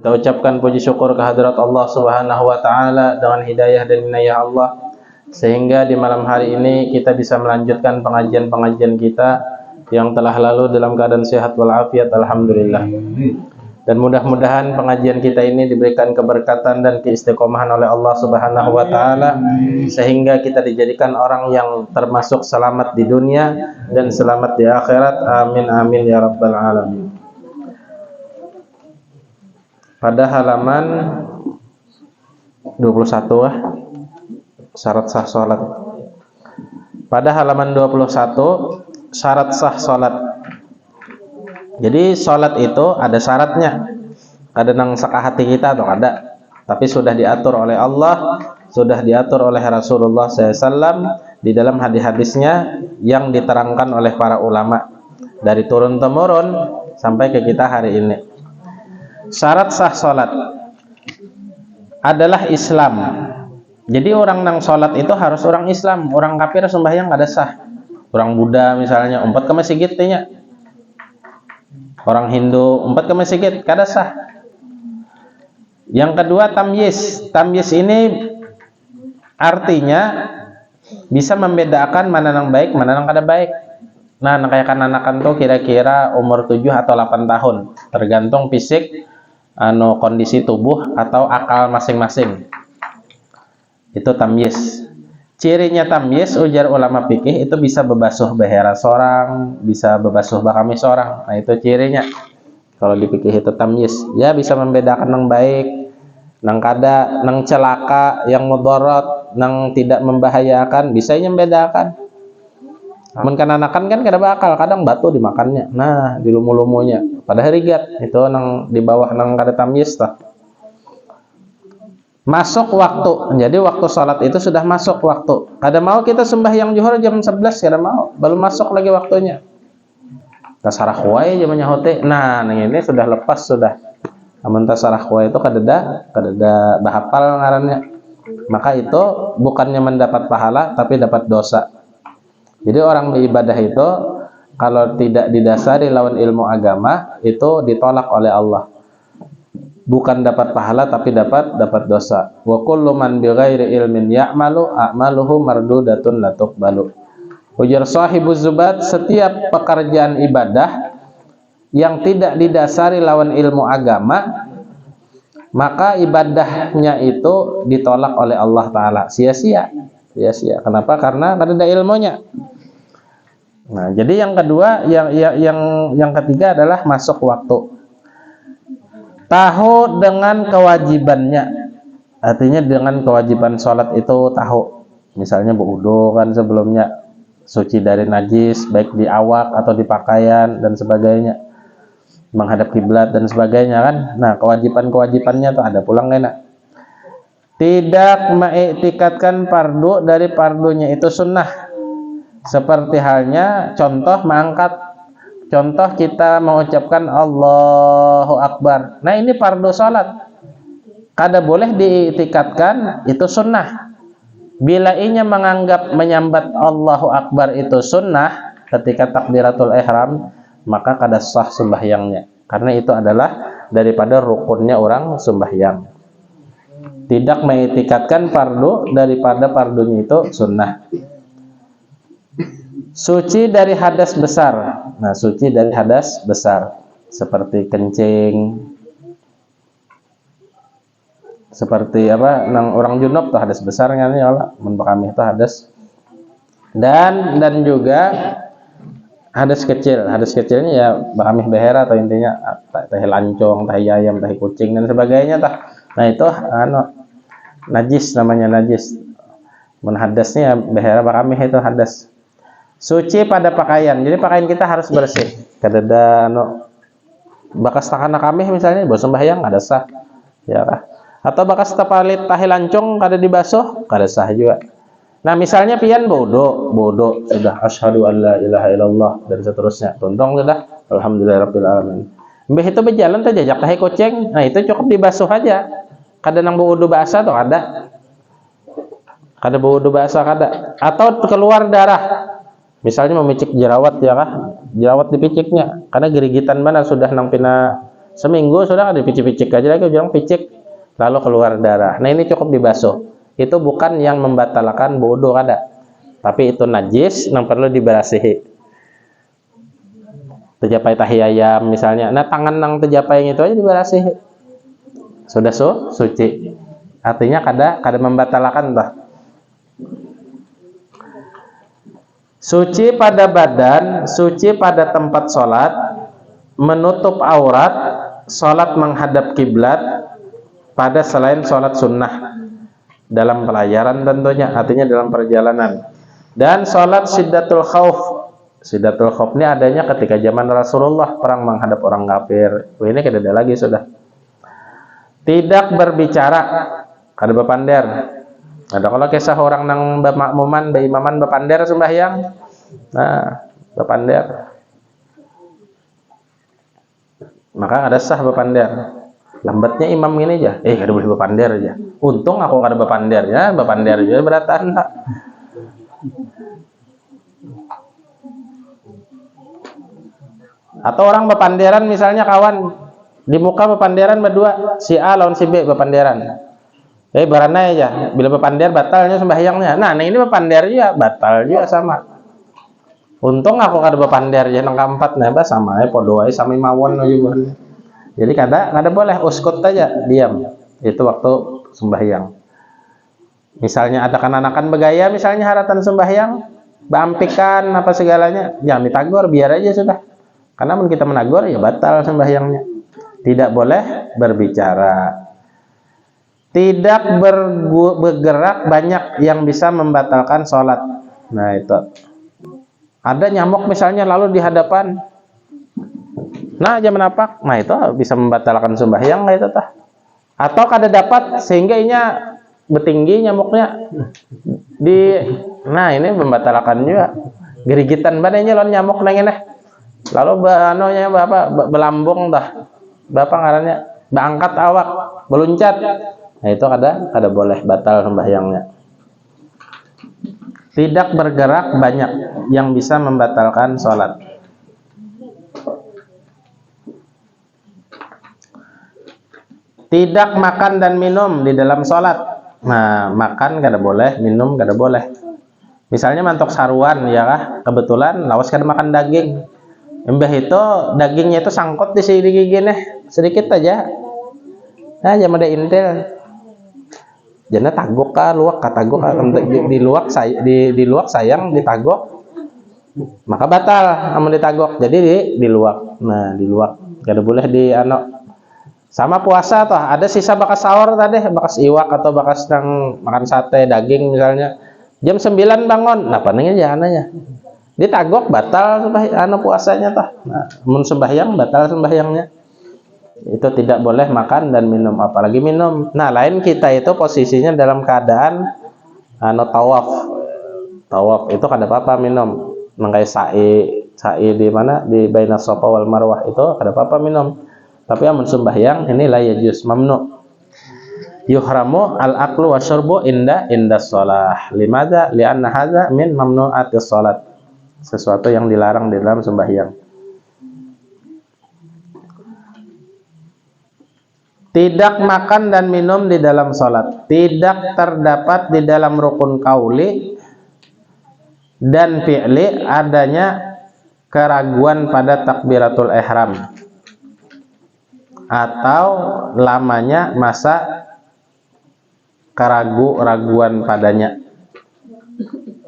Kita ucapkan puji syukur kehadirat Allah Subhanahu wa taala dengan hidayah dan inayah Allah sehingga di malam hari ini kita bisa melanjutkan pengajian-pengajian kita yang telah lalu dalam keadaan sehat walafiat, alhamdulillah. Dan mudah-mudahan pengajian kita ini diberikan keberkatan dan keistiqomahan oleh Allah Subhanahu wa taala sehingga kita dijadikan orang yang termasuk selamat di dunia dan selamat di akhirat. Amin amin ya rabbal alamin. Pada halaman 21 syarat sah salat. Pada halaman 21 syarat sah salat. Jadi salat itu ada syaratnya. Ada nang sakahati kita atau ada, tapi sudah diatur oleh Allah, sudah diatur oleh Rasulullah SAW di dalam hadis-hadisnya yang diterangkan oleh para ulama dari turun temurun sampai ke kita hari ini. Syarat sah salat adalah Islam. Jadi orang nang salat itu harus orang Islam. Orang kafir sembahyang nggak ada sah. Orang Buddha misalnya umpat ke masjid nya. Orang Hindu umpat ke masjid kada sah. Yang kedua tamyiz. Tamyiz ini artinya bisa membedakan mana yang baik, mana yang kada baik. Nah, kayak anakan tuh kira-kira umur 7 atau 8 tahun, tergantung fisik, kondisi tubuh atau akal masing-masing. Itu tamyiz. Cirinya tamyiz, ujar ulama fikih, itu bisa bebasuh behera seorang, bisa bebasuh bakami seorang. Nah, itu cirinya. Kalau di fikih itu tamyiz. Ya, bisa membedakan yang baik, nang kada, nang celaka, yang mudarat, nang tidak membahayakan, bisa membedakan. Namun kan anakan kan kada bakal, kadang batu dimakannya. Nah, di lumu-lumunya. Pada harigat itu nang di bawah nang kada tamyiz tah. Masuk waktu. Jadi waktu salat itu sudah masuk waktu. Kada mau kita sembahyang zuhur jam 11, kada mau. Belum masuk lagi waktunya. Tasarah wae jamannya hote. Nah, nang ini sudah lepas sudah. Amun tasarah wae itu kada bahapal ngarannya. Maka itu bukannya mendapat pahala tapi dapat dosa. Jadi orang beribadah itu kalau tidak didasari lawan ilmu agama itu ditolak oleh Allah. Bukan dapat pahala tapi dapat dosa. Wa kullu man bighairi ilmin ya'malu a'maluhu mardudatun la tuqbalu. Ujar Shahibuz Zubat, setiap pekerjaan ibadah yang tidak didasari lawan ilmu agama maka ibadahnya itu ditolak oleh Allah taala, sia-sia. Kenapa? Karena kada ada ilmunya. Nah, jadi yang kedua, yang ketiga adalah masuk waktu. Tahu dengan kewajibannya. Artinya dengan kewajiban sholat itu tahu. Misalnya berwudu kan sebelumnya, suci dari najis baik di awak atau di pakaian dan sebagainya. Menghadap kiblat dan sebagainya kan. Nah, kewajibannya tuh ada pulang enak. Tidak mengiktikadkan fardu dari fardunya itu sunnah. Seperti halnya contoh kita mengucapkan Allahu Akbar. Nah, ini fardu salat. Kada boleh diiktikadkan itu sunnah. Bila inya menganggap menyambat Allahu Akbar itu sunnah ketika takbiratul ihram, maka kada sah sembahyangnya. Karena itu adalah daripada rukunnya orang sembahyang. Tidak mengiktikadkan fardu daripada fardunya itu sunnah. Suci dari hadas besar. Nah, suci dari hadas besar seperti kencing, seperti apa, nang orang junub tuh hadas besar kan ya Allah, mun kami itu hadas. Dan juga hadas kecil. Hadas kecilnya ya bakami behera atau intinya tahi lancong, tahi ayam, tahi kucing dan sebagainya tah. Nah, itu najis, namanya najis. Mun hadasnya behera bakami itu hadas. Suci pada pakaian. Jadi pakaian kita harus bersih. Kada ada bakas takana kami misalnya bau sembahyang ada sah. Ya kah? Atau bakas tapalit tahi lancong kada dibasuh, kada sah juga. Nah, misalnya pian bodoh sudah asyhadu alla ilaha illallah dan seterusnya. Tuntong sudah alhamdulillahirabbil alamin. Mbah itu berjalan teh jajak tahi kucing. Nah, itu cukup dibasuh aja. Kada nang wudu basah atau ada. Kada wudu basah kada. Atau keluar darah. Misalnya memicik jerawat ya kah? Jerawat dipiciknya karena gerigitan mana sudah nang pina seminggu sudah dipicik-picik aja lagi, ujung picik lalu keluar darah. Nah ini cukup dibasuh. Itu bukan yang membatalkan wudu kada, tapi itu najis yang perlu diberasihi. Terjapai tahi ayam misalnya, nah tangan nang terjapai yang itu aja diberasihi, sudah suci. Artinya kada membatalkan dah. Suci pada badan, suci pada tempat sholat, menutup aurat, sholat menghadap kiblat pada selain sholat sunnah dalam pelayaran tentunya, artinya dalam perjalanan. Dan sholat syiddatul khauf. Syiddatul khauf ini adanya ketika zaman Rasulullah perang menghadap orang kafir. Ini kada ada lagi sudah. Tidak berbicara, kada bepander. Ada kalau kisah orang nang makmuman, imaman bepander sembahyang. Nah, bepander. Maka ada sah bepander. Lambatnya imam ini aja, kada boleh bepander aja. Untung aku kada bepander ya, bepander aja beratan tak. Atau orang bepanderan misalnya kawan di muka bepanderan berdua, si A lawan si B bepanderan. Barana aja, bila bepander batalnya sembahyangnya. Nah, ini bepander juga batal juga sama. Untung aku kada bepander aja nang keempat, nah sama podo ae sami mawon juga. Jadi kada boleh, uskut aja, diam. Itu waktu sembahyang. Misalnya ada kan-anakan begaya misalnya haratan sembahyang, beampikan apa segalanya, jangan ditagor, biar aja sudah. Karena mun kita menagor ya batal sembahyangnya. Tidak boleh berbicara. Tidak bergerak banyak yang bisa membatalkan sholat. Nah itu. Ada nyamuk misalnya lalu di hadapan. Nah aja menapak. Nah itu bisa membatalkan sembahyang lah itu tah. Atau kada dapat sehingga inya betinggi nyamuknya. Nah ini membatalkan juga. Gerigitan badannya lawan nyamuk nang ini. Lalu anonya bapak belambung dah, bapak ngarannya beangkat awak, beluncat. Nah itu kada boleh, batal sembahyangnya. Tidak bergerak banyak yang bisa membatalkan sholat. Tidak makan dan minum di dalam sholat. Nah makan kada boleh, minum kada boleh. Misalnya mantok saruan ya kah, kebetulan lawas kada makan daging. Mbah itu dagingnya itu sangkut di sini gigi nih sedikit aja. Nah jangan ada intel. Jangan tagok kah luak katagok di luak sayang ditagok maka batal amun ditagok. Jadi di luak. Nah di luak kada boleh di sama puasa toh ada sisa bakas sahur tadi, bakas iwak atau bakas nang makan sate daging misalnya jam 9 bangun. Nah paningnya jangan aja. Ditagok batal puasanya tah. Nah, mun sembahyang batal sembahyangnya. Itu tidak boleh makan dan minum, apalagi minum. Nah, lain kita itu posisinya dalam keadaan tawaf. Tawaf itu kada apa-apa minum. Mangkai sa'i di mana? Di bainas Safa wal Marwah itu kada apa-apa minum. Tapi amun sembahyang ini la yajuz, mamnu. Yuhramu al-aklu wasyurbu inda shalah. Limadza? Li'anna hadza min mamnu'atis shalat. Sesuatu yang dilarang di dalam sembahyang. Tidak makan dan minum di dalam sholat. Tidak terdapat di dalam rukun qauli dan fi'li adanya keraguan pada takbiratul ihram atau lamanya masa keraguan padanya.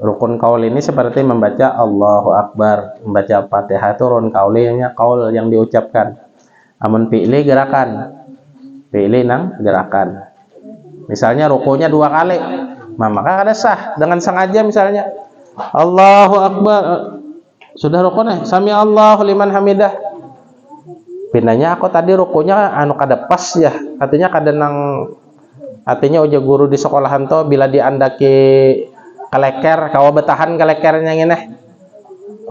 Rukun qaul ini seperti membaca Allahu Akbar, membaca Fatihah itu rukun qaulinya, qaul yang diucapkan. Amun fi'li gerakan. Fi'li nang gerakan. Misalnya rukunya 2 kali. Nah, maka kada sah dengan sengaja misalnya Allahu Akbar. Sudah rukun Sami Allahu liman hamidah. Pindahnya aku tadi rukunya kada pas ya. Artinya kada nang artinya uja guru di sekolahan to bila diandaki keleker, kawa betahan kelekernya ngene.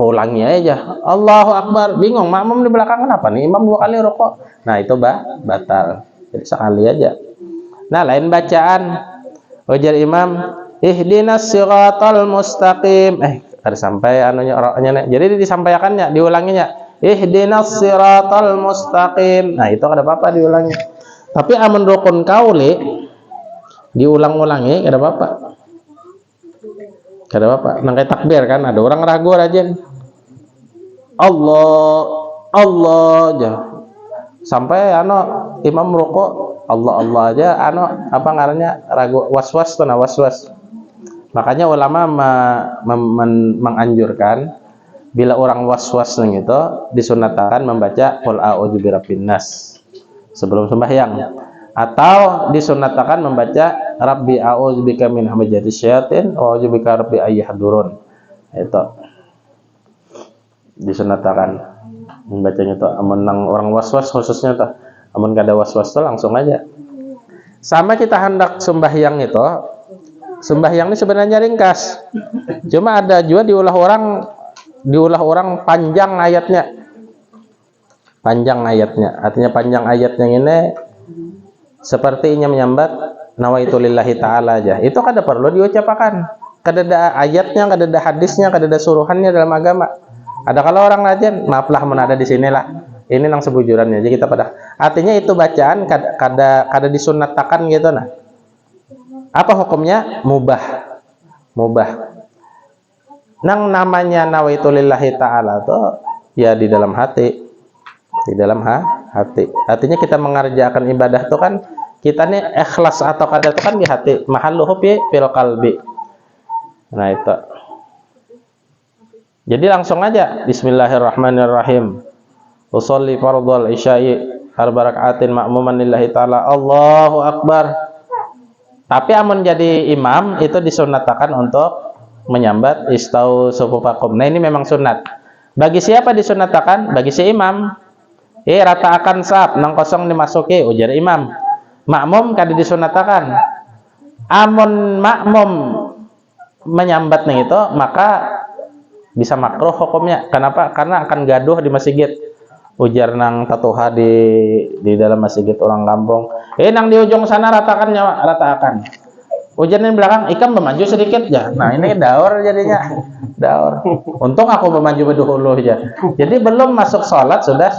Ulangi aja. Allahu Akbar. Bingung, makmum di belakang kenapa nih? Imam 2 kali rukuk. Nah, itu batal. Jadi sekali aja. Nah, lain bacaan. Ujar imam, ihdinas siratal mustaqim. Ada sampai anunya. Jadi disampaikannya, diulanginya. ihdinas siratal mustaqim. Nah, itu kada apa-apa diulangi. Tapi amun rukun kauli diulang-ulangi kada apa-apa. Kada apa-apa. Nang kayak takbir kan ada orang ragu rajin. Allah Allah aja. Sampai imam rukuk Allah Allah aja apa ngarannya ragu was-was tuh was-was. Makanya ulama menganjurkan bila orang was-was gitu disunatkan membaca qul a'udzu birabbin nas sebelum sembahyang, atau disunatkan membaca rabbi a'udzubika min hamazatis syayatin wa a'udzubika rabbi ayyahdurun. Itu disunatkan membacanya tuh amun orang was-was khususnya tuh. Amun kada was-was tuh langsung aja. Sama kita hendak sembahyang itu, sembahyang ini sebenarnya ringkas. Cuma ada juga diulah orang panjang ayatnya. Panjang ayatnya. Artinya panjang ayatnya ini sepertinya menyambat nawaitu lillahi ta'ala aja. Itu kada perlu diucapkan. Kada ada ayatnya, kada ada hadisnya, kada ada suruhannya dalam agama. Ada kalau orang rajin, maaflah mun ada di sinilah. Ini nang sebujurannya aja kita pada. Artinya itu bacaan kada disunatakan gitu nah. Apa hukumnya? Mubah. Nang namanya nawaitu lillahi ta'ala tuh ya di dalam hati. Di dalam hati. Artinya kita mengerjakan ibadah tuh kan kita nih ikhlas atau kada itu kan di hati. Mahalluhu fil qalbi. Nah itu. Jadi langsung aja bismillahirrahmanirrahim. Usolli fardhal isya'i arba raka'atin ma'muman lillahi ta'ala. Allahu akbar. Tapi amun jadi imam itu disunatakan untuk menyambat istau sufufakum. Nah ini memang sunat. Bagi siapa disunatakan? Bagi si imam. Rataakan saf nang kosong dimasuki ujar imam. Makmum kada disunatakan. Amun makmum menyambat nih itu maka bisa makruh hukumnya. Kenapa? Karena akan gaduh di masjid. Ujar nang tatuha di dalam masjid orang kampung. Nang di ujung sana ratakan nyawa, ratakan. Ujar yang belakang ikan memaju sedikit ya. Nah ini daur jadinya. Daur. Untung aku memaju dulu aja. Jadi belum masuk sholat sudah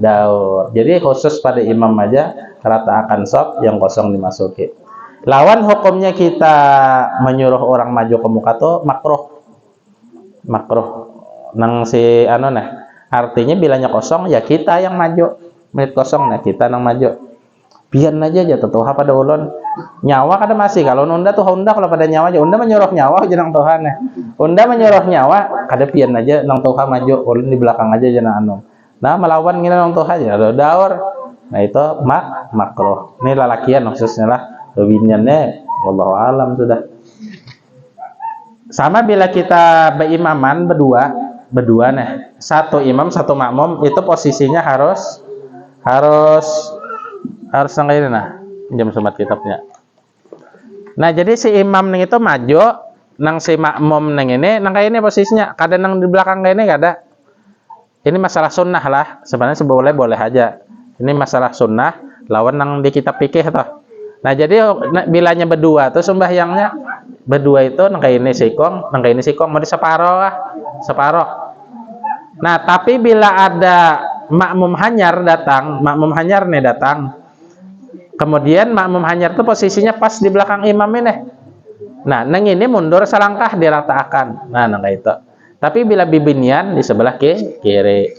daur. Jadi khusus pada imam aja ratakan sop yang kosong dimasuki. Lawan hukumnya kita menyuruh orang maju ke muka tuh makruh. Nang si artinya bilanya kosong ya kita yang maju. Menit kosong nah kita nang maju. Biar aja tetuha pada ulun. Nyawa kada masih kalau unda tuh kalau pada nyawa aja unda menyuruh nyawa aja nang Tuhan ya. Unda menyuruh nyawa kada pian aja nang Tuhan maju ulun di belakang aja jangan Nah melawan ngina nang Tuhan aja ada daur. Nah itu makruh. Ini lalakian khususnya lah. Lebihnya wallahu alam sudah. Sama bila kita berimaman berdua nih. Satu imam, satu makmum itu posisinya harus nanggain nah. Jam sumat kitabnya. Nah, jadi si imam nih itu maju, nang si makmum nang ini kayak ini posisinya. Kada nang di belakang kayak ini kada. Ini masalah sunnah lah. Sebenarnya boleh aja. Ini masalah sunnah lawan nang di kitab fikih tuh. Nah, jadi bilanya berdua tuh sembahyangnya berdua itu nang kayak ini sikong mau di separoh. Nah, tapi bila ada makmum hanyar datang, kemudian makmum hanyar itu posisinya pas di belakang imam ini. Nah, nang ini mundur selangkah diratakan. Nah, nang kayak itu. Tapi bila bibinian di sebelah kiri.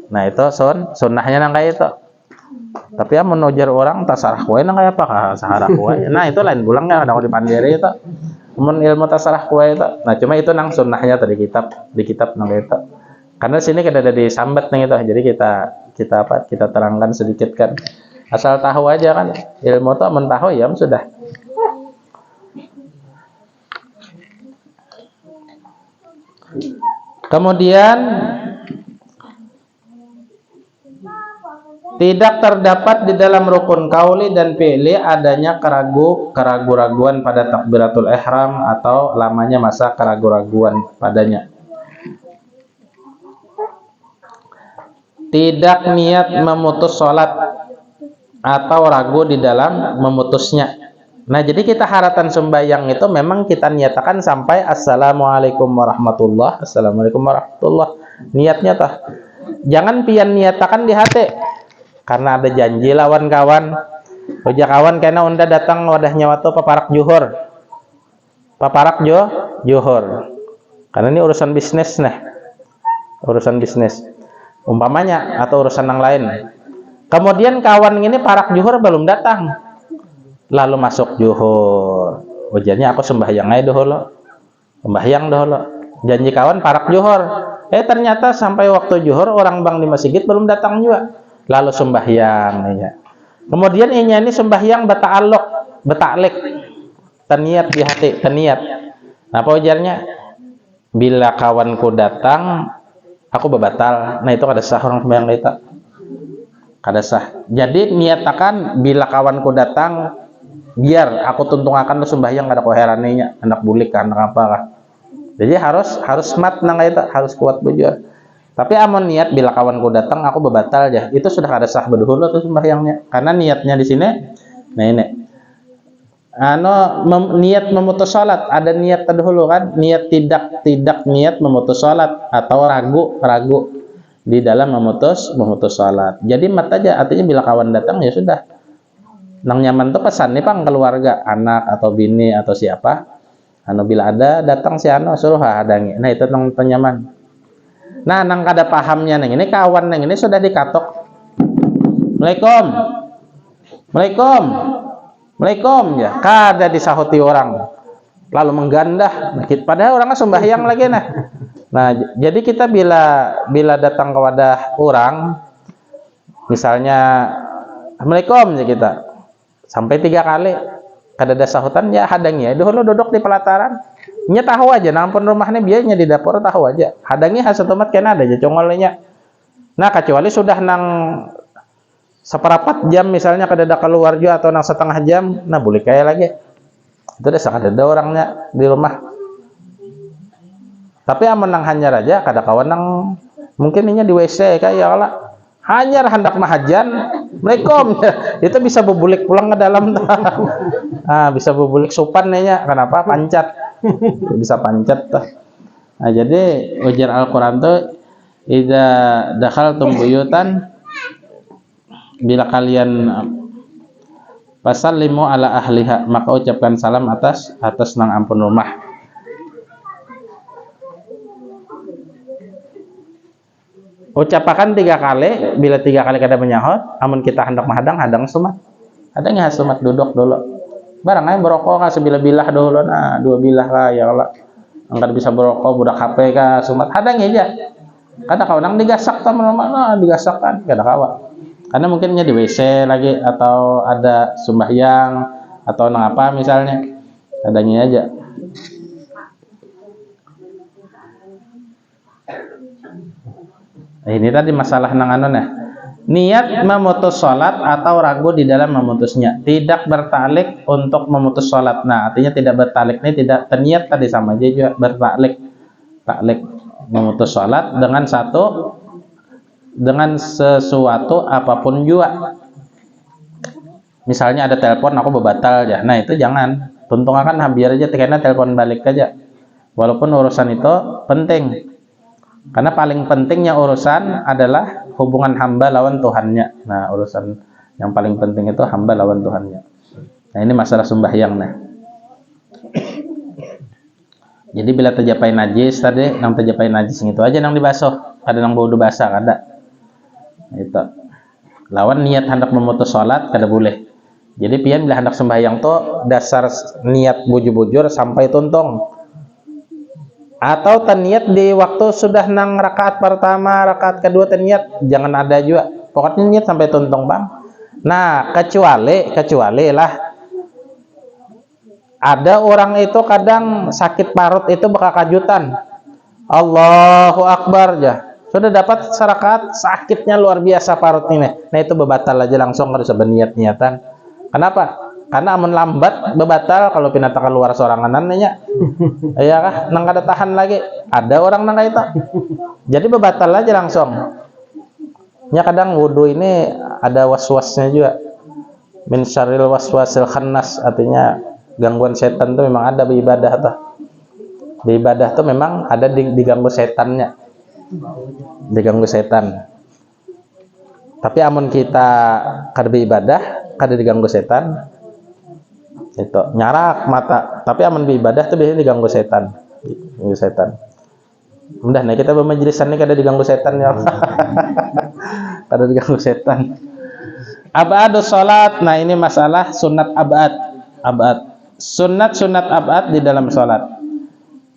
Nah, itu sunnahnya nang kayak itu. Tapi ya menujar orang tasarah kue nang kayak apa? Sahara kue. Nah, itu lain bulangnya ada di pandiri itu. Ilmu tasarah kue itu. Nah, cuma itu nang sunnahnya tadi di kitab nang kayak itu. Karena sini kada ada disambat nih itu. Jadi kita terangkan sedikit kan. Asal tahu aja kan ilmu tuh mentahu ya sudah. Kemudian tidak terdapat di dalam rukun kauli dan fi'li adanya keraguan pada takbiratul ihram atau lamanya masa keraguan padanya. Tidak niat memutus sholat atau ragu di dalam memutusnya. Nah, jadi kita haratan sembahyang itu memang kita niatakan sampai assalamualaikum warahmatullah. Niatnya tah. jangan pian niatakan di hati karena ada janji lawan kawan. Uja kawan kena unda datang wadahnya waktu paparak juhur. Paparak juhur. Karena ini urusan bisnis nah. Urusan bisnis. Umpamanya atau urusan yang lain. Kemudian kawan ini parak juhur belum datang. Lalu masuk juhur. Ujarnya aku sembahyang aja dulu. Sembahyang dulu. Janji kawan parak juhur. Ternyata sampai waktu juhur orang bang di masjid belum datang juga. Lalu sembahyang ya. Kemudian ini sembahyang beta'aluk, teniat di hati, teniat. Apa ujarnya? Bila kawanku datang, aku bebatal. Nah itu kada sah orang sembahyang itu. Kada sah. Jadi niatakan bila kawanku datang, biar aku tuntung akan lu sembahyang kada koheraninya, anak bulik kan, anak apa kah. Jadi harus mat nang itu, harus kuat bujur. Tapi amun niat bila kawanku datang aku bebatal aja. Itu sudah kada sah berdahulu tuh sembahyangnya. Karena niatnya di sini nah ini. Niat memutus salat, ada niat terdahulu kan? Niat tidak niat memutus salat atau ragu di dalam memutus salat. Jadi mat aja, artinya bila kawan datang ya sudah. Nang nyaman tuh pesan nih Pang keluarga, anak atau bini atau siapa. Bila ada datang si suruh hadangi. Nah itu nang penyaman. Nah nang kada pahamnya nang ini kawan nang ini sudah dikatok. Assalamualaikum ya. Kada disahuti orang. Lalu menggandah. Padahal orangnya sembahyang lagi nah. Nah jadi kita bila datang ke wadah orang, misalnya Assalamualaikum ya kita. Sampai 3 kali kada ada sahutan ya hadangi ya. Dulu duduk di pelataran. Nya tahu aja, nampun rumahnya biayanya di dapur tahu aja. Hadangi hasil tomat kena ada aja congolnya. Nah kecuali sudah nang seperapat jam misalnya kada ada keluar juga atau nang setengah jam, nah boleh kayak lagi. Itu udah sangat ada orangnya di rumah. Tapi amun nang hanyar aja kada kawan nang mungkin ini di WC kayak lah. Hanyar hendak mahajan, Assalamualaikum. Itu bisa bebulik pulang ke dalam. Bisa bebulik supan nya. Kenapa? Pancat. Bisa pancat tuh. Nah, jadi ujar Al-Qur'an tuh idza dakhaltum buyutan, bila kalian fasallimu ala ahliha, maka ucapkan salam atas nang ampun rumah. Ucapakan 3 kali, bila 3 kali kada menyahut, amun kita hendak menghadang, hadang sumat. Hadangnya sumat duduk dulu. Barang aja berokok kah sebilah-bilah dulu, nah 2 bilah kah ya Allah. Angkat bisa berokok, budak HP kah sumat, hadang aja. Kada kawan nang digasak teman-teman, nah digasak kan, kada kawan. Karena mungkinnya di WC lagi atau ada sembahyang atau nang apa misalnya, hadangnya aja. Ini tadi masalah nang niat memutus sholat atau ragu di dalam memutusnya, tidak bertalik untuk memutus sholat. Nah artinya tidak bertalik ini tidak terniat tadi sama aja juga bertalik, memutus sholat dengan sesuatu apapun juga. Misalnya ada telepon aku bebatal aja, nah itu jangan, tuntung akan biar aja karena telepon balik aja, walaupun urusan itu penting. Karena paling pentingnya urusan adalah hubungan hamba lawan Tuhannya. Nah, urusan yang paling penting itu hamba lawan Tuhannya. Nah, ini masalah sembahyang nah. Jadi bila terjapai najis tadi, nang terjapai najis itu aja nang dibasuh. Ada nang bau basah kada. Itu. Lawan niat hendak memutus salat kada boleh. Jadi pian bila hendak sembahyang tuh dasar niat bujur-bujur sampai tuntung. Atau terniat di waktu sudah nang rakaat pertama, rakaat kedua terniat, jangan ada juga. Pokoknya niat sampai tuntung bang. Nah kecuali lah ada orang itu kadang sakit parut itu bakal kajutan. Allahu Akbar ya. Sudah dapat serakaat sakitnya luar biasa parut ini. Nah itu bebatal aja langsung harus berniat-niatan. Kenapa? Karena amun lambat bebatal kalau pinata keluar sorangan nya. Iya kah? Nang kada tahan lagi. Ada orang nang itu. Jadi bebatal aja langsung. Nya kadang wudu ini ada was-wasnya juga. Min syarril waswasil khannas, artinya gangguan setan tuh memang ada di ibadah tuh. Di ibadah tuh memang ada diganggu setannya. diganggu setan. Tapi amun kita kada beribadah, kada diganggu setan. Itu nyarak mata, tapi amun beribadah tuh biasanya diganggu setan. Diganggu setan. Mudah nih kita bermajlisan nih kada diganggu setan ya. Kada diganggu setan. Abadus salat. Nah, ini masalah sunat abad. Abad. Sunat abad di dalam salat.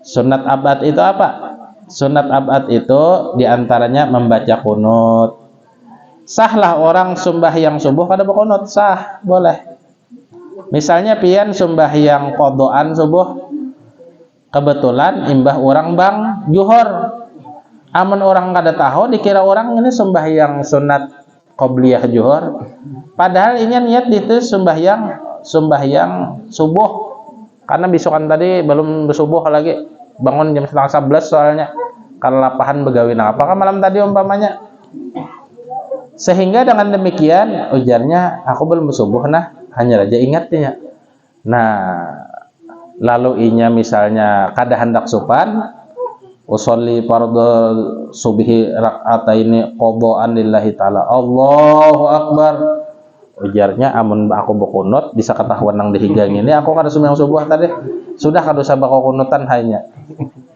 Sunat abad itu apa? Sunat abad itu diantaranya membaca kunut. Sahlah orang sembahyang subuh kada berkunut, sah, boleh. Misalnya pian sembahyang qodaan subuh, kebetulan imbah orang bang juhur. Amun orang kada tahu dikira orang ini sembahyang sunat qobliyah juhur. Padahal ini niat itu sembahyang subuh. Karena besokan tadi belum bersubuh lagi, bangun jam 10:30 soalnya. Kalau lapahan begawi apa kan malam tadi umpamanya. Sehingga dengan demikian ujarnya aku belum bersubuh, nah hanya saja ingatnya. Nah, lalu inya misalnya kada hendak supan, usolli fardhu subhi rak'ataini qadaan lillahi taala. Allahu akbar. Ujarnya amun aku berkunut bisa ketahuan nang dihigang ini aku kada sembahyang subuh tadi. Sudah kada usah bako kunutan hanya.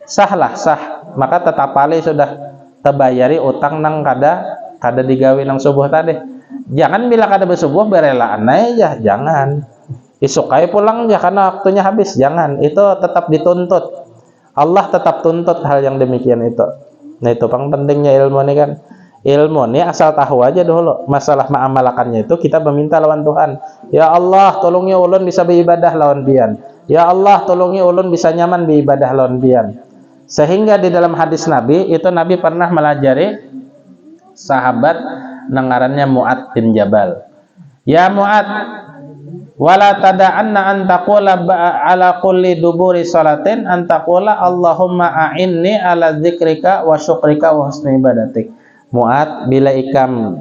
Sahlah, sah. Maka tetap pale sudah terbayari utang nang kada digawe nang subuh tadi. Jangan bila kada bersubuh berelaan aja, jangan. Isukai pulang ya karena waktunya habis, jangan. Itu tetap dituntut. Allah tetap tuntut hal yang demikian itu. Nah, itu paling pentingnya ilmu ini kan. Ilmu ini asal tahu aja dulu. Masalah mengamalkannya itu kita meminta lawan Tuhan. Ya Allah, tolongnya ulun bisa beribadah lawan pian. Ya Allah, tolongnya ulun bisa nyaman beribadah lawan pian. Sehingga di dalam hadis Nabi itu Nabi pernah melajari sahabat nengarannya Mu'ad bin Jabal. Ya Mu'ad, wala tada'anna an taqula ala kulli duburi salatin an taqula Allahumma a'inni ala dzikrika wa syukrika wa husni ibadatik. Mu'ad, bila ikam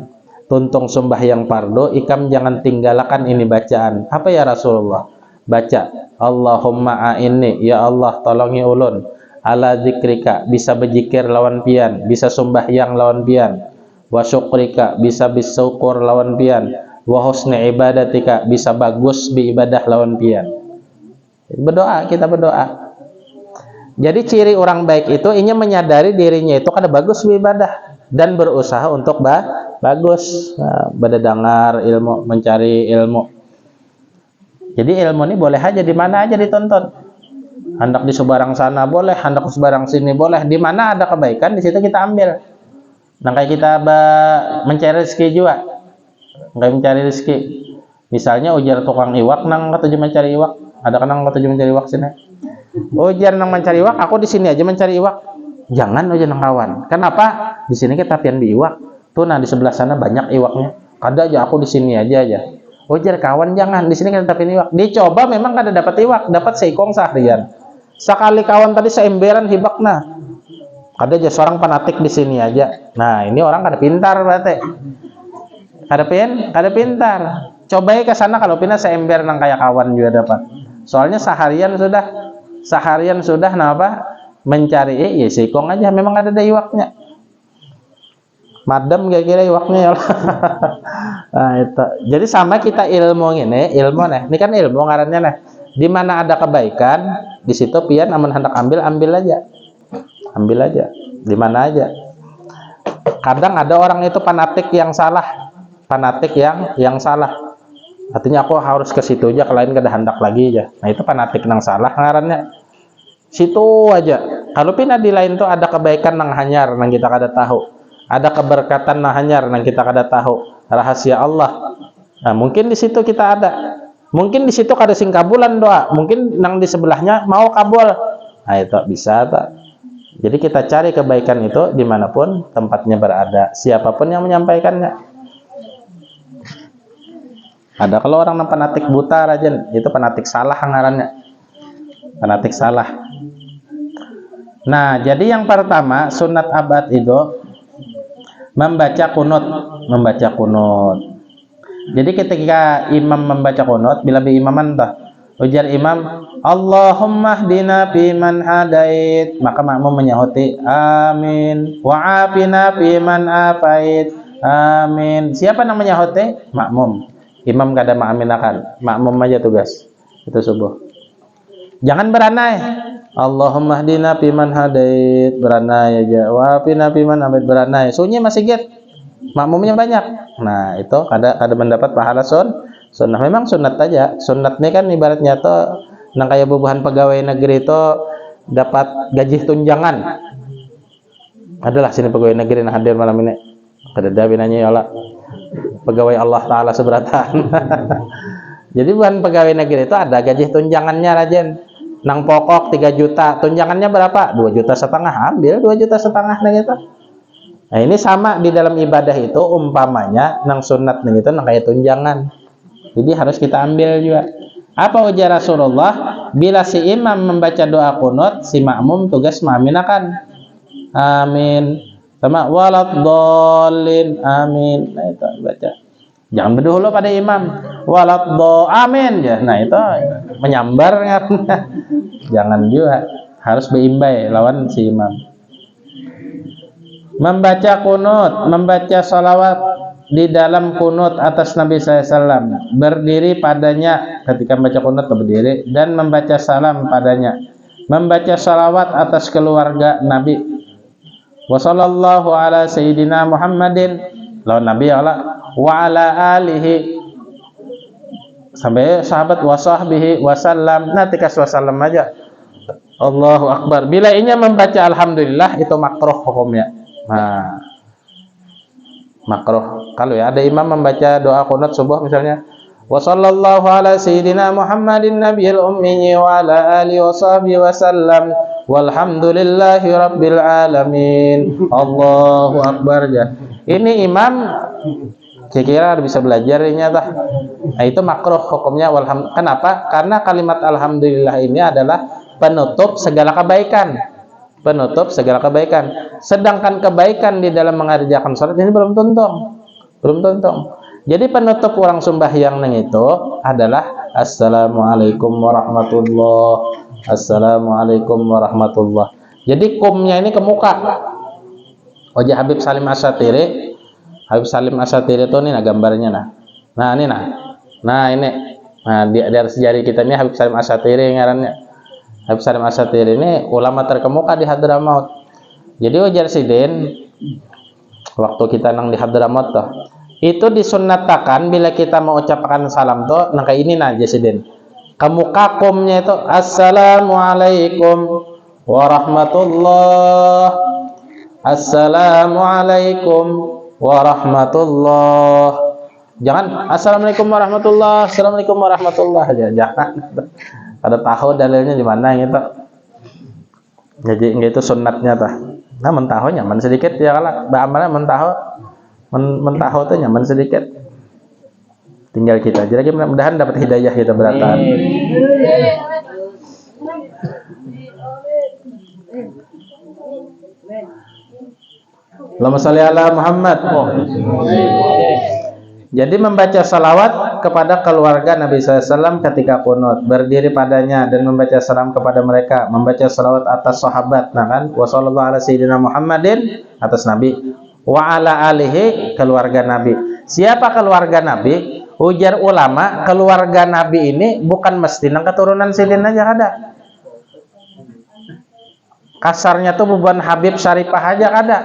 tuntung sembahyang fardu, ikam jangan tinggalkan ini bacaan. Apa ya Rasulullah? Baca Allahumma a'inni, ya Allah tolongi ulun ala dzikrika, bisa berzikir lawan pian, bisa sembahyang lawan pian. Wa syukrika, bisa bersyukur lawan pian. Wa husni ibadatika, bisa bagus beribadah lawan pian. Berdoa, kita berdoa. Jadi ciri orang baik itu ingin menyadari dirinya itu kada bagus beribadah dan berusaha untuk bagus. Nah, berdengar ilmu, mencari ilmu. Jadi ilmu ini boleh aja di mana aja dituntut. Hendak di sebarang sana boleh, hendak di sebarang sini boleh. Di mana ada kebaikan di situ kita ambil. Nah, kayak kita mencari rezeki juga, nggak mencari rezeki. Misalnya ujar tukang iwak nang ketujuh mencari iwak, ada kan nang ketujuh mencari iwak sini. Ujar nang mencari iwak, aku di sini aja mencari iwak. Jangan ujar nang kawan. Kenapa? Di sini kita pian bi iwak. Tuh nah di sebelah sana banyak iwaknya. Kada aja aku di sini aja. Ujar kawan jangan, di sini kita pian iwak. Dicoba memang kada dapat iwak, dapat seikong seharian. Sekali kawan tadi seemberan hibakna. Ada aja seorang fanatik di sini aja. Nah, ini orang kada pintar berarti. Kada pintar. Coba ke sana kalau pindah seember nang kayak kawan juga dapat. Soalnya seharian sudah napa? Mencari ya sikong aja memang ada iwaknya. Madam kira-kira iwaknya ya. Nah, itu. Jadi sama kita ilmu nih. Ini kan ilmu ngarannya nih. Di mana ada kebaikan, di situ pian amun hendak ambil aja. Ambil aja, di mana aja. Kadang ada orang itu fanatik yang salah, yang salah. Artinya aku harus ke situ aja, ke lain kada hendak lagi aja. Nah itu fanatik nang salah ngarannya. Situ aja. Kalau pindah di lain tuh ada kebaikan nang hanyar nang kita kada tahu, ada keberkatan nang hanyar nang kita kada tahu, rahasia Allah. Nah mungkin di situ kita ada, mungkin di situ kada sing kabulan doa, mungkin nang di sebelahnya mau kabul. Nah itu bisa tak. Jadi kita cari kebaikan itu dimanapun tempatnya berada, siapapun yang menyampaikannya. Ada kalau orang fanatik buta rajin, itu fanatik salah ngarannya. Fanatik salah. Nah, jadi yang pertama sunat abad itu membaca kunut. Jadi ketika imam membaca kunut, bila imaman Ujar imam, Allahumma hdina fiman hadait, maka makmum menyahuti amin. Wa afina fiman afait, amin. Siapa yang menyahuti? Makmum. Imam kada mengaminakan, makmum aja tugas. Itu subuh. Jangan beranai. Allahumma hdina fiman hadait, beranai aja. Wa afina fiman afait, beranai. Sunyi masih get. Makmumnya banyak. Nah, itu ada mendapat pahala sunnah. Memang sunat aja. Sunat ini kan ibaratnya tuh nang kayak bubuhan pegawai negeri itu dapat gaji tunjangan. Adalah sini pegawai negeri yang hadir malam ini. Kada binanya ya Allah. Pegawai Allah Taala seberatan. Jadi bukan pegawai negeri itu ada gaji tunjangannya Rajen. Nang pokok 3 juta, tunjangannya berapa? 2,5 juta. Ambil 2,5 juta nah gitu. Nah, ini sama di dalam ibadah itu umpamanya nang sunat nih itu nang kayak tunjangan. Jadi harus kita ambil juga. Apa ujar Rasulullah? Bila si imam membaca doa kunut, si makmum tugas mengaminakan. Amin. Sama waladhdallin. Amin. Nah itu baca. Jangan berdahulu pada imam. Amin ya. Nah itu menyambar kan. Jangan juga. Harus beimbai lawan si imam. Membaca kunut, membaca salawat di dalam kunut atas Nabi SAW, berdiri padanya ketika membaca kunut berdiri dan membaca salam padanya, membaca salawat atas keluarga Nabi. Wassallallahu ala sayyidina Muhammadin, lawan Nabi Allah, wa ala alihi sampai sahabat wasahbihi wasallam. Nah tikas wasallam aja. Allahu Akbar. Bila ini membaca alhamdulillah itu makruh hukumnya. Nah, makruh. Kalau ya ada imam membaca doa qunut subuh misalnya, wa sallallahu ala sayyidina Muhammadin nabiyil ummi wa ala alihi washabihi wasallam walhamdulillahi rabbil alamin. Allahu Akbar ya. Ini imam kira-kira bisa belajar ini dah. Nah, itu makruh hukumnya Kenapa? Karena kalimat alhamdulillah ini adalah penutup segala kebaikan. Penutup segala kebaikan. Sedangkan kebaikan di dalam mengerjakan sholat ini belum tuntung. Jadi penutup orang sembahyang itu adalah assalamualaikum warahmatullah. Assalamualaikum warahmatullah. Jadi kumnya ini ke muka. Wajah Habib Salim Asyatiri. Habib Salim Asyatiri itu nih nah gambarnya nah. Nah ini nah. Nah ini. Nah di jari kita ini Habib Salim Asyatiri ngarannya. Habib Salim Asyatiri ini ulama terkemuka di Hadramaut. Jadi ujar Sidin waktu kita nang di Hadramaut tuh, itu disunnatakan bila kita mau ucapkan salam tuh nang kayak ini aja Sidin. Kemuka kumnya itu assalamualaikum warahmatullah. Assalamualaikum warahmatullah. Jangan assalamualaikum warahmatullah, assalamualaikum warahmatullah aja. Jangan. Ada tahu dalilnya di mana gitu. Jadi itu sunnatnya tah. Nah mentahu nyaman sedikit ya kalau beramalnya mentahu tuh nyaman sedikit. Tinggal kita. Jadi mudah-mudahan dapat hidayah kita beratan. Allahumma shalli ala Muhammad. Jadi membaca salawat kepada keluarga Nabi SAW ketika kunut, berdiri padanya dan membaca salam kepada mereka, membaca salawat atas sahabat, nah kan, wa sallallahu ala sayyidina Muhammadin atas Nabi, wa ala alihi keluarga Nabi. Siapa keluarga Nabi? Ujar ulama, keluarga Nabi ini bukan mesti nang keturunan Sidin aja ada. Kasarnya tuh bukan Habib Syarifah aja ada.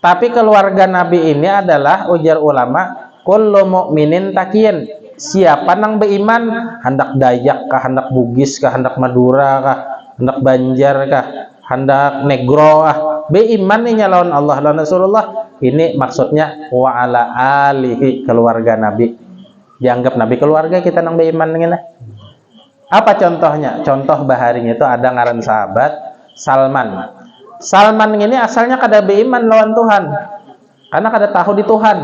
Tapi keluarga Nabi ini adalah ujar ulama kullu mu'minin taqiyin. Siapa nang beriman, hendak Dayak kah, hendak Bugis kah, hendak Madura kah, hendak Banjar kah, hendak Negro kah, beriman nih lawan Allah dan Rasulullah. Ini maksudnya wa ala alihi keluarga Nabi. Dianggap Nabi keluarga kita nang beriman ngene. Apa contohnya? Contoh baharing itu ada ngaran sahabat Salman. Salman ini asalnya kada beriman lawan Tuhan. Karena kada tahu di Tuhan.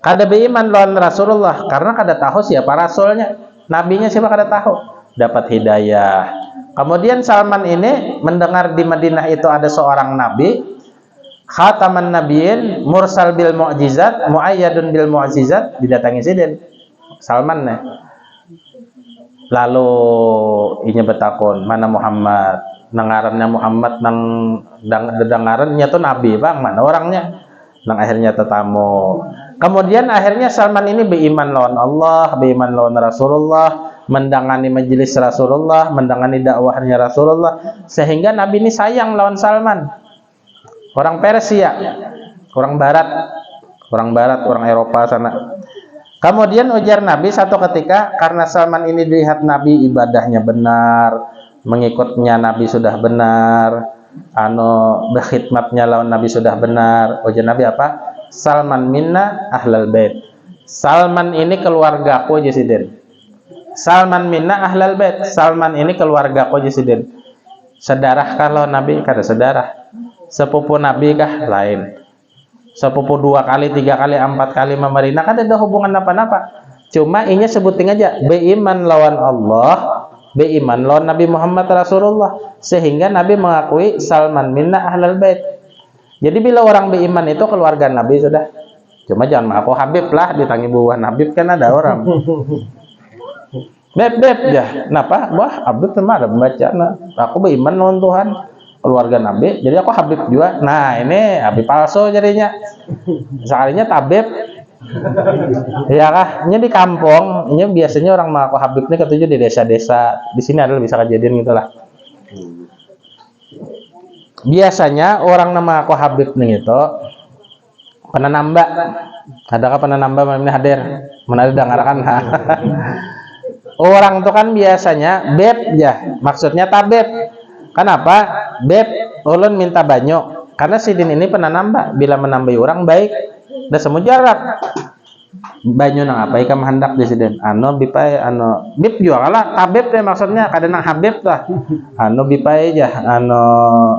Kada beriman lawan Rasulullah karena kada tahu siapa rasulnya, nabinya siapa kada tahu. Dapat hidayah. Kemudian Salman ini mendengar di Madinah itu ada seorang nabi, khataman nabiyyin, mursal bil mu'jizat, muayyadun bil mu'jizat, didatangi Sidin Salman nih. lalu inya betakon mana Muhammad, nangarannya Muhammad nang dengarannya tuh nabi bang, mana orangnya, nang akhirnya tetamu. Kemudian akhirnya Salman ini beriman lawan Allah, beriman lawan Rasulullah, mendangani majelis Rasulullah, mendangani dakwahnya Rasulullah, sehingga Nabi ini sayang lawan Salman. Orang Persia, orang Barat, orang Eropa sana. Kemudian ujar Nabi satu ketika, karena Salman ini dilihat Nabi ibadahnya benar, mengikutnya Nabi sudah benar, berkhidmatnya lawan Nabi sudah benar. Ujar Nabi apa? Salman minna ahlal bait. Salman ini keluargaku Jasidin. Salman minna ahlal bait. Salman ini keluargaku Jasidin. Sedarah kalau Nabi kada sedarah. Sepupu Nabi kah lain. Sepupu 2 kali, 3 kali, 4 kali memerintah kan ada hubungan apa-apa. Cuma ini sebutin aja beiman lawan Allah, beiman lawan Nabi Muhammad Rasulullah, sehingga Nabi mengakui Salman minna ahlal bait. Jadi bila orang beiman itu keluarga Nabi sudah. Cuma jangan mengaku Habib lah, ditangi buah Habib kan ada orang. Beb ya. Kenapa? Wah, Habib mah ada membaca. Nah, aku beiman lawan Tuhan, keluarga Nabi, jadi aku Habib juga. Nah, ini Habib palsu jadinya. Sekalinya tabib. Ya kah? Ini di kampung, ini biasanya orang mengaku Habib ini ketujuh di desa-desa. Di sini adalah bisa kejadian gitulah. Biasanya orang nama aku Habib nih itu pernah nambah. Adakah pernah nambah mana hadir? Mana ada dengarkan? Orang tuh kan biasanya beb ya, maksudnya tabib. Kenapa? Beb, ulun minta banyak. Karena sidin ini pernah nambah. Bila menambahi orang baik, udah semujarab. Banyak nang apa? Ikam hendak di sidin. Bipai, bib juga kalah. Tabib deh maksudnya. Kadang nang Habib lah. Bipai aja.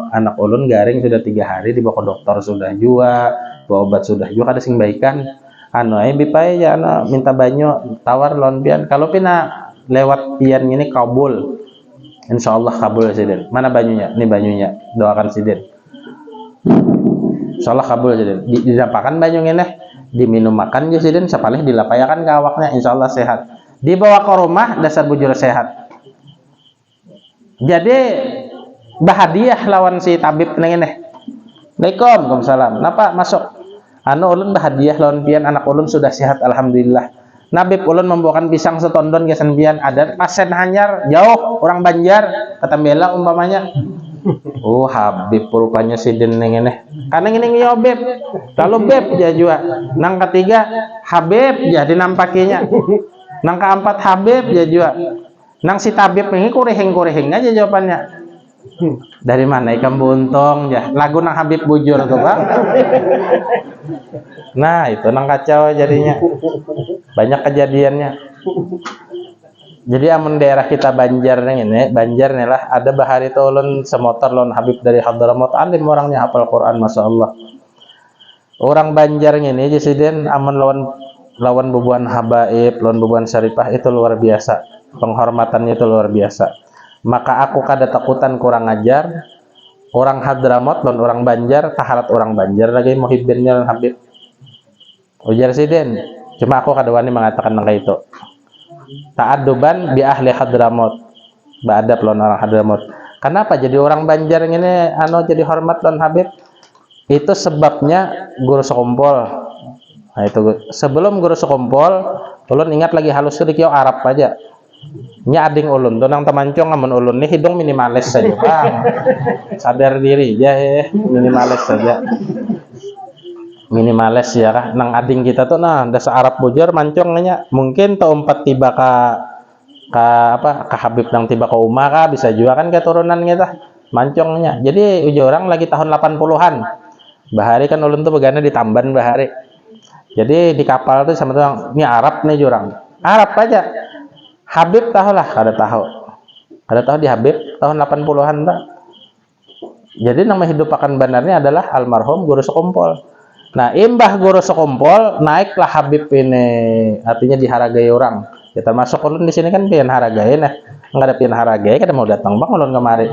Anak ulun garing sudah 3 hari dibawa ke dokter sudah juga. Bawa obat sudah juga. Ada sing baikan. Bipai aja. Minta banyak. Tawar lawan pian. Kalau pina lewat pian ini kabul. Insya Allah kabul Sidin. Mana banyunya? Ini banyunya. Doakan Sidin. Insya Allah kabul Sidin. Didapakan banyu ini, diminum makan juga Sidin. Sepalih dilapayakan ke awaknya. Insya Allah sehat. Dibawa ke rumah dasar bujur sehat. Jadi bahadiah lawan si tabib neng ini. Waalaikumsalam. Napa masuk? Ulun bahadiah lawan pian anak ulun sudah sehat alhamdulillah. Nabi ulun membawakan pisang setondon ke senbian, ada pasien hanyar jauh orang Banjar kata bela umpamanya. Oh Habib rupanya sidin neng ini. Karena ini yo beb. Lalu beb ya juga. Nang ketiga Habib ya dinampakinya. Nang keempat Habib ya juga. Nang si tabib ini kureheng aja jawabannya. Dari mana ikan buntung ya? Lagu nang Habib bujur tuh bang. Nah itu nang kacau jadinya. Banyak kejadiannya. Jadi amun daerah kita Banjar nih lah ada bahari tolon semotor lon Habib dari Hadramaut alim orangnya hafal Quran masya Allah. Orang Banjar ini Jasidin amun lawan bubuan habaib, lawan bubuan syarifah itu luar biasa. Penghormatannya itu luar biasa. Maka aku kada takutan kurang ajar. Orang Hadramaut lawan orang Banjar, taharat orang Banjar lagi muhibbinnya Habib. Ujar Sidin. Cuma aku kada wani mengatakan nangka itu. Ta'adduban bi ahli Hadramaut. Ba'adab lawan orang Hadramaut. Kenapa jadi orang Banjar ini jadi hormat lawan Habib? Itu sebabnya guru sekumpul. Nah itu sebelum guru sekumpul, ulun ingat lagi halus sedikit Arab aja. Nya ading ulun, donang temancong amun ulun nih hidung minimalis saja, Bang. Sadar diri ya, minimalis saja. Minimalis ya kah nang ading kita tuh nah dasa Arab bujur mancongnya mungkin tau 4 tiba ka Habib nang tiba ke Umar kah bisa juga kan keturunan kita mancongnya. Jadi uji orang lagi tahun 80-an bahari kan ulun tuh begana di Tamban bahari. Jadi di kapal tuh sama tuh ini Arab nih jurang Arab aja. Habib tahu lah kada tahu di Habib tahun 80-an tak. Jadi nama hidup akan benarnya adalah almarhum guru sekumpul. Nah, imbah guru sekumpul naiklah Habib ini, artinya dihargai orang. Kita masuk ulun di sini kan pian haragain ya. Enggak ada pian haragai, kada mau datang bang ulun kemari.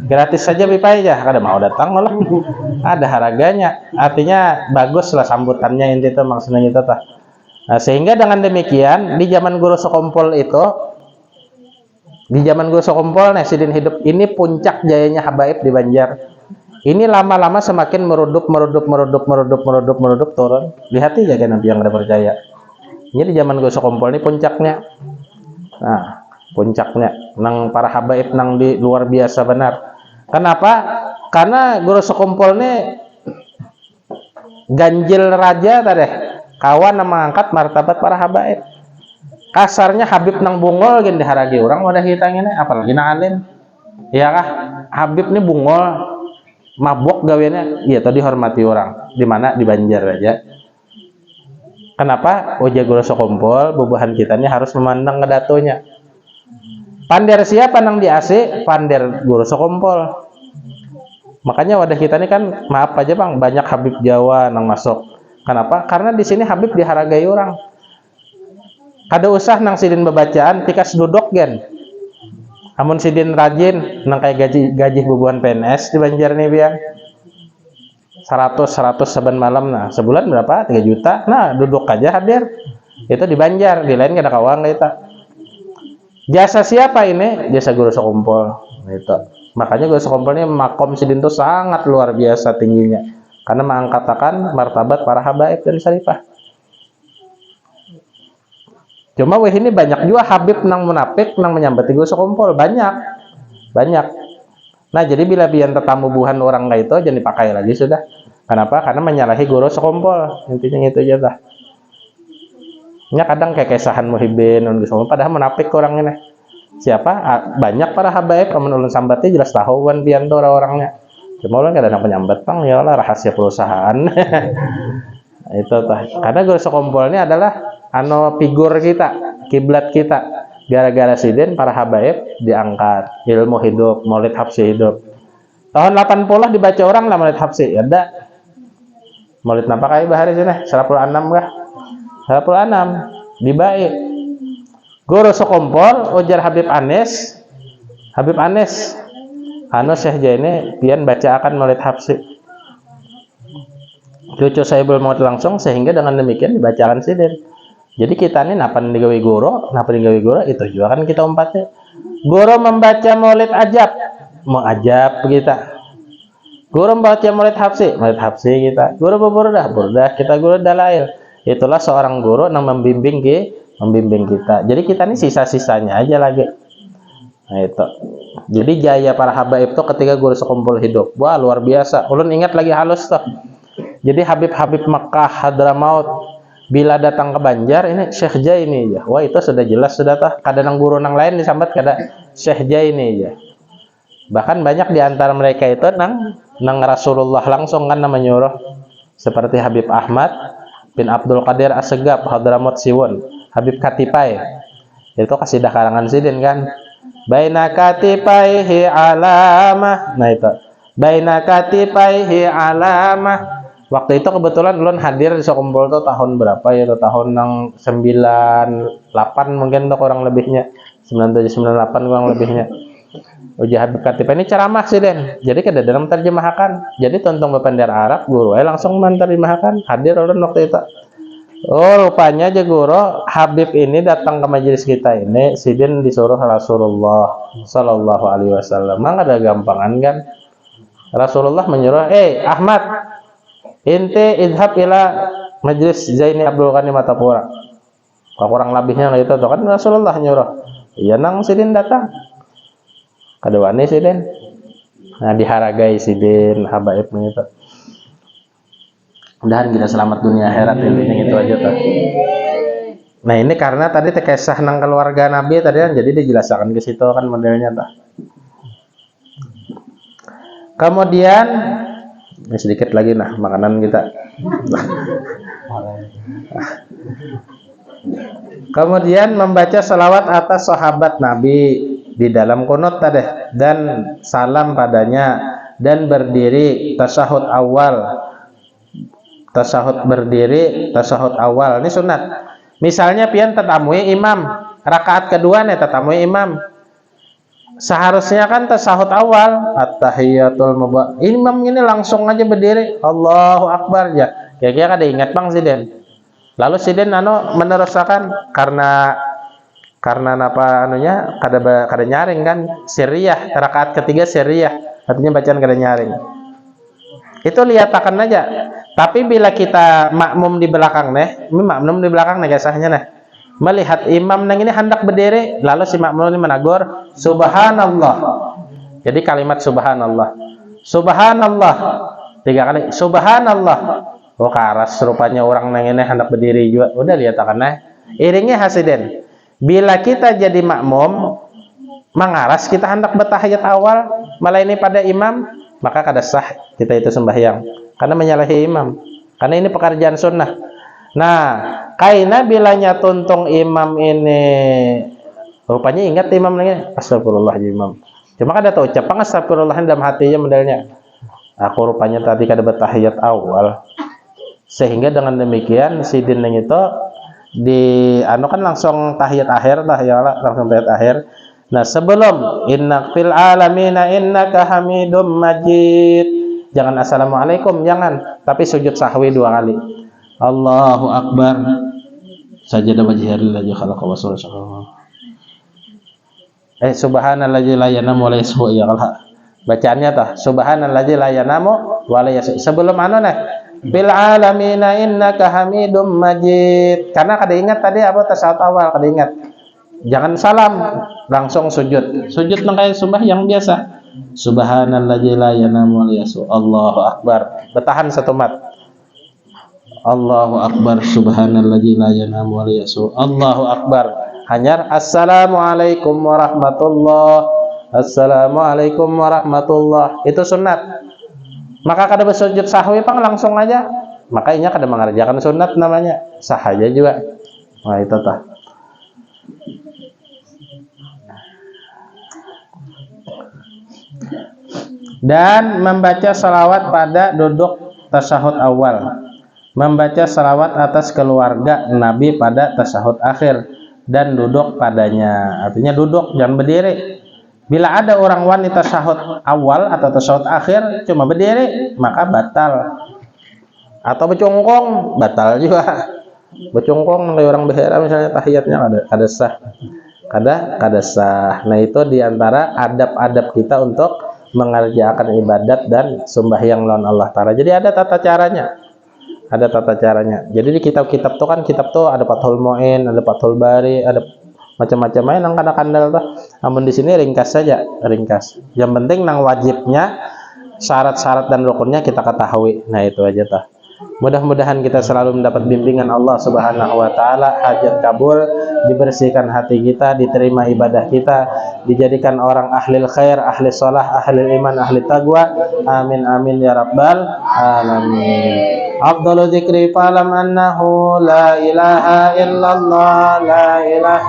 Gratis saja bipai aja, kada mau datang lah. Ada harganya. Artinya bagus lah sambutannya inti itu maksudnya itu tah. Nah, sehingga dengan demikian di zaman guru sekumpul itu Di zaman gue sekumpul nih sidin hidup ini puncak jayanya habaib di Banjar. Ini lama-lama semakin meredup turun. Lihat aja kan nanti yang ada percaya. Ini di zaman gue sekumpul ini puncaknya. Nah, puncaknya nang para habaib nang di luar biasa benar. Kenapa? Karena guru sekumpul ini ganjil raja tadi. Kawan mengangkat martabat para habaib. Kasarnya Habib nang bungol gini diharagi orang wadah kita ini apalagi nang alim. Iya kah? Habib ini bungol mabok gawiannya iya tadi hormati orang di mana di Banjar aja. Kenapa? Uja guru sekumpul bubuhan kita ini harus memandang ke datonya. Pander siapa nang di AC? Pander guru sekumpul. Makanya wadah kita ini kan maaf aja bang banyak Habib Jawa nang masuk. Kenapa? Karena di sini Habib dihargai orang. Kada usah nang sidin bebacaan tikas duduk gen. Amun sidin rajin nang kayak gaji bubuhan PNS di Banjar nih biang 100 saban malam nah sebulan berapa 3 juta nah duduk aja hadir itu di Banjar di lain kada kawang kita jasa siapa ini jasa guru sekumpul itu makanya guru sekumpul ini makom sidin tuh sangat luar biasa tingginya karena mengangkatkan martabat para habaib dan syarifah. Cuma weh ini banyak juga Habib nang munafik nang menyambati guru sekumpul banyak. Nah jadi bila biar tetamu buhan orang kayak itu jangan dipakai lagi sudah. Kenapa? Karena menyalahi guru sekumpul intinya itu aja dah. Nya kadang kayak kesahan muhibin guru sekumpul padahal munafik orang ini. Siapa? Banyak para habaib kamu ulun sambati jelas tahu kan biar orang-orangnya. Cuma ulun kadang penyambat bang ya lah rahasia perusahaan. Itu tah. Karena guru sekumpul ini adalah figur kita, kiblat kita. Gara-gara sidin para habaib diangkat, ilmu hidup, maulid hafsi hidup. Tahun 80 dibaca orang lah maulid hafsi, ya dah. Maulid napa kayak bahari sini? 106 kah? 106 dibaik. Guru sekumpul ujar Habib Anis. Anu Syekh Jaini pian baca akan maulid hafsi. Cucu saya belum mau langsung sehingga dengan demikian dibacakan sidin. Jadi kita ini napa digawe guru itu juga kan kita umpatnya. Guru membaca maulid ajab, mengajab kita. Guru membaca maulid hafsi kita. Guru burdah kita guru dalail. Itulah seorang guru yang membimbing kita. Jadi kita ini sisa-sisanya aja lagi. Nah itu. Jadi jaya para habaib itu ketika guru sekumpul hidup. Wah luar biasa. Ulun ingat lagi halus tuh. Jadi Habib Mekah Hadramaut bila datang ke Banjar ini Syekh Jaini aja. Wah itu sudah jelas sudah tah. Kadang guru nang lain disambat kada Syekh Jaini aja. Bahkan banyak di antara mereka itu nang Rasulullah langsung kan nama nyuruh. Seperti Habib Ahmad bin Abdul Qadir Assegaf Hadramaut Siwon, Habib Katipai. Itu kasidah karangan sidin kan. Baina katipaihi alamah. Nah itu. Baina katipaihi alamah. Waktu itu kebetulan ulun hadir di sekumpul tuh tahun berapa ya tuh tahun yang 98 mungkin tuh kurang lebihnya 97 98 kurang lebihnya. Uji Habib Khatib ini ceramah sih Den. Jadi kada dalam terjemahkan. Jadi tontong bepandar Arab guru langsung menerjemahkan hadir ulun waktu itu. Oh rupanya aja guru Habib ini datang ke majelis kita ini sidin disuruh Rasulullah Sallallahu Alaihi Wasallam. Mang ada gampangan kan? Rasulullah menyuruh, Ahmad inti idhab ila majlis Zaini Abdul Ghani Matapura. Kurang lebihnya gitu tuh kan Rasulullah nyuruh. Iya nang sidin datang. Kadawani sidin. Nah dihargai sidin habaib gitu. Mudahan kita selamat dunia akhirat intinya gitu aja tuh. Nah ini karena tadi tekesah nang keluarga Nabi tadi kan jadi dijelaskan ke situ kan modelnya tuh. Kemudian ini sedikit lagi nah makanan kita. Kemudian membaca salawat atas sahabat Nabi di dalam kunut tadi dan salam padanya dan berdiri tasyahud awal. Tasyahud berdiri tasyahud awal ini sunat. Misalnya pian tatamui imam rakaat kedua nih tatamui imam. Seharusnya kan tasahud awal at-tahiyatul mubah. Imam ini langsung aja berdiri Allahu Akbar ya. Kira-kira kada ingat bang Siden. Lalu Siden meneruskan karena karena apa anunya kada nyaring kan, sirriyah, rakaat ketiga sirriyah, artinya bacaan kada nyaring. Itu lihatakan aja. Tapi bila kita makmum di belakang makmum di belakang nih sahnya melihat imam nang ini hendak berdiri, lalu si makmum ini menegur subhanallah. Jadi kalimat subhanallah, subhanallah 3 kali, subhanallah. Oh karas rupanya orang nang ini hendak berdiri juga. Udah lihatakan iringnya hasiden. Bila kita jadi makmum mengaras kita hendak bertahiyat awal malah ini pada imam, maka kada sah kita itu sembahyang karena menyalahi imam, karena ini pekerjaan sunnah. Nah, kaina bilanya tuntung imam ini rupanya ingat imam ini astagfirullah ya imam. Cuma kada tahu ucapan astagfirullah dalam hatinya modelnya. Aku rupanya tadi kada bertahiyat awal. Sehingga dengan demikian si dinding itu di kan langsung tahiyat akhir langsung tahiyat akhir. Nah, sebelum inna fil alamina innaka hamidum majid, jangan assalamualaikum, jangan, tapi sujud sahwi 2 kali. Allahu akbar. Sajadah wajhillahi khalaqa wa sawwa. Subhanalladzi la yanamu wa la yashu ya Allah. Bacaannya tah subhanalladzi la yanamu wa la yashu. Sebelum bil alamina innaka hamidum majid. Karena kada ingat tadi apa tasawuf awal, kada ingat. Jangan salam, langsung sujud. Sujud nang kayak yang biasa. Subhanalladzi la yanamu wa la yashu. Allahu akbar. Bertahan 1 mat. Allahu akbar. Subhanalladzi la yanamu wa la yashu. Allahu akbar. Hanyar assalamualaikum warahmatullah. Assalamualaikum warahmatullah. Itu sunat. Maka kada bersujud sahwi pang langsung aja. Makanya kada mengerjakan sunat namanya. Sah aja juga. Nah itu tah. Dan membaca salawat pada duduk tasyahud awal. Membaca salawat atas keluarga Nabi pada tasyahud akhir dan duduk padanya. Artinya duduk, jangan berdiri. Bila ada orang wanita tasyahud awal atau tasyahud akhir cuma berdiri, maka batal. Atau becongkong, batal juga. Becongkong kayak orang behera misalnya tahiyatnya ada sah. Kada sah. Nah, itu diantara adab-adab kita untuk mengerjakan ibadat dan sembahyang lawan Allah Ta'ala. Jadi ada tata caranya. Ada tata caranya. Jadi di kitab-kitab tuh kan kitab tuh ada Fathul Mu'in, ada Fathul Bari, ada macam-macam main nang kada kandal tuh. Namun di sini ringkas saja, ringkas. Yang penting nang wajibnya, syarat-syarat dan rukunnya kita ketahui. Nah, itu aja tah. Mudah-mudahan kita selalu mendapat bimbingan Allah Subhanahu wa taala, hajat kabul, dibersihkan hati kita, diterima ibadah kita, dijadikan orang ahli khair, ahli shalah, ahli iman, ahli taqwa. Amin amin ya rabbal alamin. Afdalu dzikri falam annahu la ilaha illallah la ilaha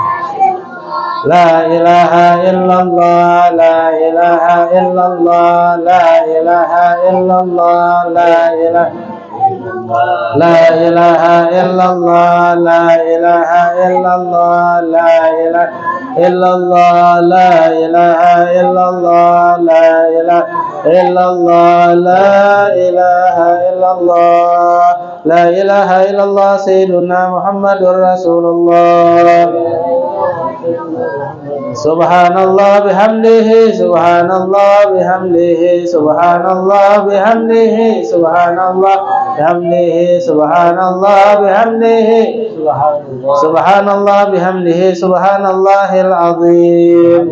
illallah la ilaha illallah la ilaha illallah la ilaha la ilaha illallah la ilaha illallah la ilaha illallah la ilaha illallah la ilaha illallah la ilaha illallah la ilaha illallah sayyiduna Muhammadur Rasulullah. Subhanallah bihamdihi subhanallah bihamdihi subhanallah bihamdihi subhanallah bihamdihi subhanallah bihamdihi subhanallah bihamdihi subhanallahil azim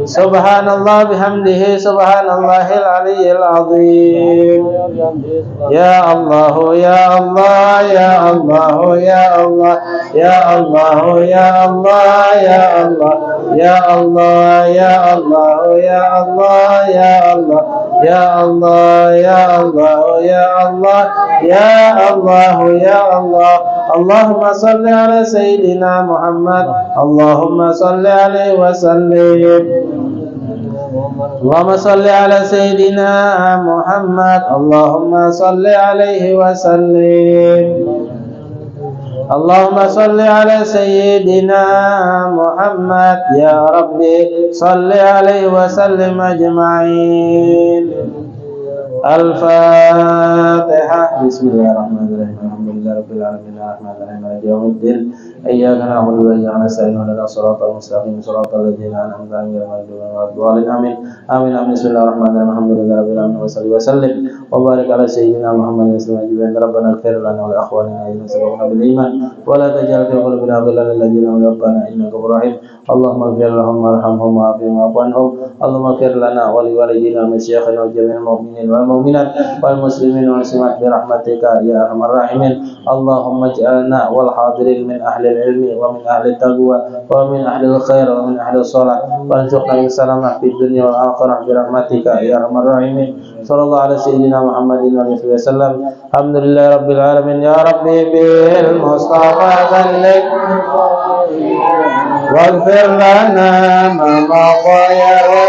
subhanallah bihamdihi subhanallahil aliyyil azim. Ya Allah ya Allah ya Allah ya Allah ya Allah ya Allah ya Allah ya Allah ya Allah ya Allah ya Allah ya Allah ya Allah ya Allah ya Allah ya Allah. Allahumma salli ala sayyidina Muhammad. Allahumma salli alaihi wa sallim. Allahumma salli ala sayyidina Muhammad. Allahumma salli alaihi wa sallim. Allahumma salli ala sayyidina Muhammad. Ya Rabbi salli alaihi wa sallim ajma'in. Al-Fatihah. Bismillahirrahmanirrahim. Alhamdulillahirabbil alamin arrahmanirrahim maliki yaumiddin. iyyaka na'budu wa iyyaka nasta'in ihdinas siratal mustaqim siratal ladzina an'amta 'alaihim ghairil maghdubi 'alaihim amin amin amin bismillahirrahmanirrahim alhamdulillahirabbil alamin wa salli wa sallim wa barik ala sayyidina Muhammadin sallallahu rabbana ighfir lana wa li akhwanina alladhina sabaquna bil iman wa la taj'al fi qulubina ghillan lil ladzina amanu rabbana innaka ghafurur rahim Allahumma ighfir lahum warhamhum wa'afihim wa'fu anhum Allahumma ighfir lana wa li walidina wa masyayikhina wa jami'il mu'minin wal mu'minat wal muslimin wal muslimat bi rahmatika ya arhamar rahimin Allahumma ij'alna wal hadirin min ahli al-ilmi wa min ahli taqwa wa min ahli al-khair wa min ahli as-salah warzuqna salamah fid dunya wal akhirah bi rahmatika ya arhamar rahimin sallallahu ala sayyidina Muhammadin wa alihi wasallam alhamdulillahi rabbil alamin ya rabbi bil mustafa balligh waghfir lana ma maqaya wa